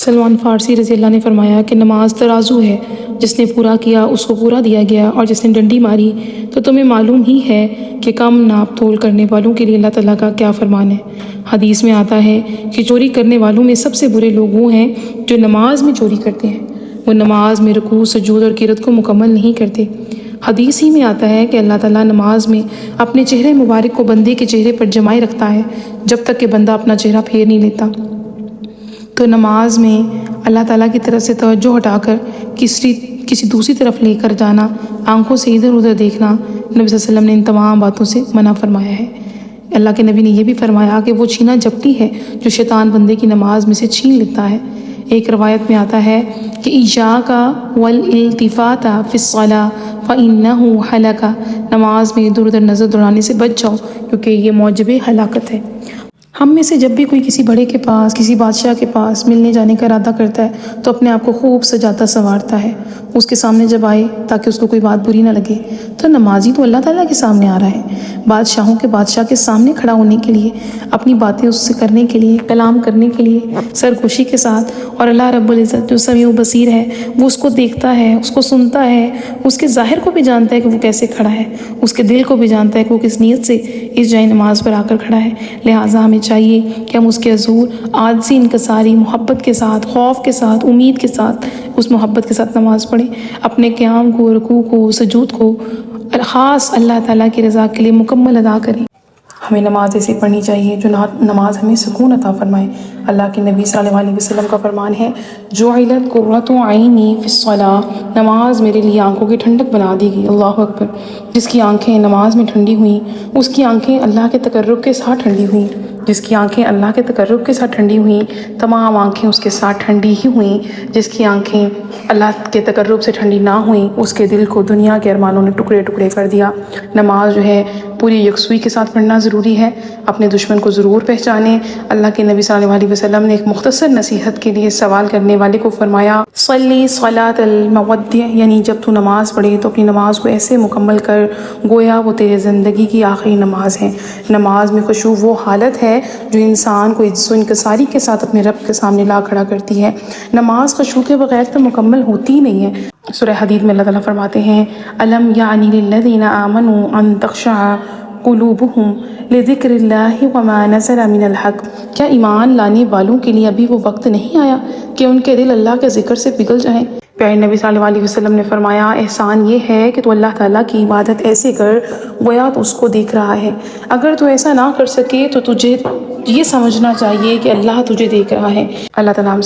سلمان فارسی رضی اللہ نے فرمایا کہ نماز ترازو ہے، جس نے پورا کیا اس کو پورا دیا گیا، اور جس نے ڈنڈی ماری تو تمہیں معلوم ہی ہے کہ کم ناپ تول کرنے والوں کے لیے اللہ تعالیٰ کا کیا فرمان ہے۔ حدیث میں آتا ہے کہ چوری کرنے والوں میں سب سے برے لوگ وہ ہیں جو نماز میں چوری کرتے ہیں، وہ نماز میں رکوع، سجود اور قرات کو مکمل نہیں کرتے۔ حدیث ہی میں آتا ہے کہ اللہ تعالیٰ نماز میں اپنے چہرے مبارک کو بندے کے چہرے پر جمائے رکھتا ہے جب تک کہ بندہ اپنا چہرہ پھیر نہیں لیتا۔ تو نماز میں اللہ تعالیٰ کی طرف سے توجہ ہٹا کر کسی دوسری طرف لے کر جانا، آنکھوں سے ادھر ادھر دیکھنا، نبی صلی اللہ علیہ وسلم نے ان تمام باتوں سے منع فرمایا ہے۔ اللہ کے نبی نے یہ بھی فرمایا کہ وہ چھینا جھپٹی ہے جو شیطان بندے کی نماز میں سے چھین لیتا ہے۔ ایک روایت میں آتا ہے کہ ایاک والالتفات فی الصلاۃ فانہ ہلاک، نماز میں ادھر ادھر نظر دوڑانے سے بچ جاؤ کیونکہ یہ موجب ہلاکت ہے۔ ہم میں سے جب بھی کوئی کسی بڑے کے پاس، کسی بادشاہ کے پاس ملنے جانے کا ارادہ کرتا ہے تو اپنے آپ کو خوب سجاتا سنوارتا ہے اس کے سامنے جب آئے تاکہ اس کو کوئی بات بری نہ لگے۔ تو نمازی تو اللہ تعالیٰ کے سامنے آ رہا ہے، بادشاہوں کے بادشاہ کے سامنے کھڑا ہونے کے لیے، اپنی باتیں اس سے کرنے کے لیے، کلام کرنے کے لیے سرخوشی کے ساتھ۔ اور اللہ رب العزت جو سمیع و بصیر ہے وہ اس کو دیکھتا ہے، اس کو سنتا ہے، اس کے ظاہر کو بھی جانتا ہے کہ وہ کیسے کھڑا ہے، اس کے دل کو بھی جانتا ہے کہ وہ کس نیت سے اس جائے نماز پر آ کر کھڑا ہے۔ لہٰذا ہمیں چاہیے کہ ہم اس کے حضور عاجزی انکساری، محبت کے ساتھ، خوف کے ساتھ، امید کے ساتھ، اس محبت کے ساتھ نماز پڑھیں۔ اپنے قیام کو، رکوع کو، سجود کو خاص اللہ تعالیٰ کی رضا کے لیے مکمل ادا کریں۔ ہمیں نماز ایسی پڑھنی چاہیے جو نماز ہمیں سکون عطا فرمائے۔ اللہ کے نبی صلی اللہ علیہ وسلم کا فرمان ہے، جعلت قرۃ عینی فی الصلاۃ، نماز میرے لیے آنکھوں کی ٹھنڈک بنا دی گئی۔ اللہ اکبر۔ جس کی آنکھیں نماز میں ٹھنڈی ہوئیں اس کی آنکھیں اللہ کے تقرب کے ساتھ ٹھنڈی ہوئیں، جس کی آنکھیں اللہ کے تقرب کے ساتھ ٹھنڈی ہوئیں تمام آنکھیں اس کے ساتھ ٹھنڈی ہی ہوئیں، جس کی آنکھیں اللہ کے تقرب سے ٹھنڈی نہ ہوئیں اس کے دل کو دنیا کے ارمانوں نے ٹکڑے ٹکڑے کر دیا۔ نماز جو ہے پوری یکسوئی کے ساتھ پڑھنا ضروری ہے۔ اپنے دشمن کو ضرور پہچانیں۔ اللہ کے نبی صلی اللہ علیہ وسلم نے ایک مختصر نصیحت کے لیے سوال کرنے والے کو فرمایا، صلی صلاۃ المودع، یعنی جب تو نماز پڑھے تو اپنی نماز کو ایسے مکمل کر گویا وہ تیرے زندگی کی آخری نماز ہے۔ نماز میں خشوع وہ حالت ہے جو انسان کو عجز و انکساری کے ساتھ اپنے رب کے سامنے لا کھڑا کرتی ہے۔ نماز خشوع کے بغیر تو مکمل ہوتی ہی نہیں ہے۔ سورہ حدید میں اللہ تعالیٰ فرماتے ہیں، الم یعن للذین آمنوا ان تخشع قلوبہم لذکر اللہ وما نزل من الحق، کیا ایمان لانے والوں کے لیے ابھی وہ وقت نہیں آیا کہ ان کے دل اللہ کے ذکر سے پگھل جائیں؟ پیارے نبی صلی اللہ علیہ وسلم نے فرمایا، احسان یہ ہے کہ تو اللہ تعالیٰ کی عبادت ایسے کر گویا تو اس کو دیکھ رہا ہے۔ اگر تو ایسا نہ کر سکے تو تجھے یہ سمجھنا چاہیے کہ اللہ تجھے دیکھ رہا ہے۔ اللہ تعالیٰ ہم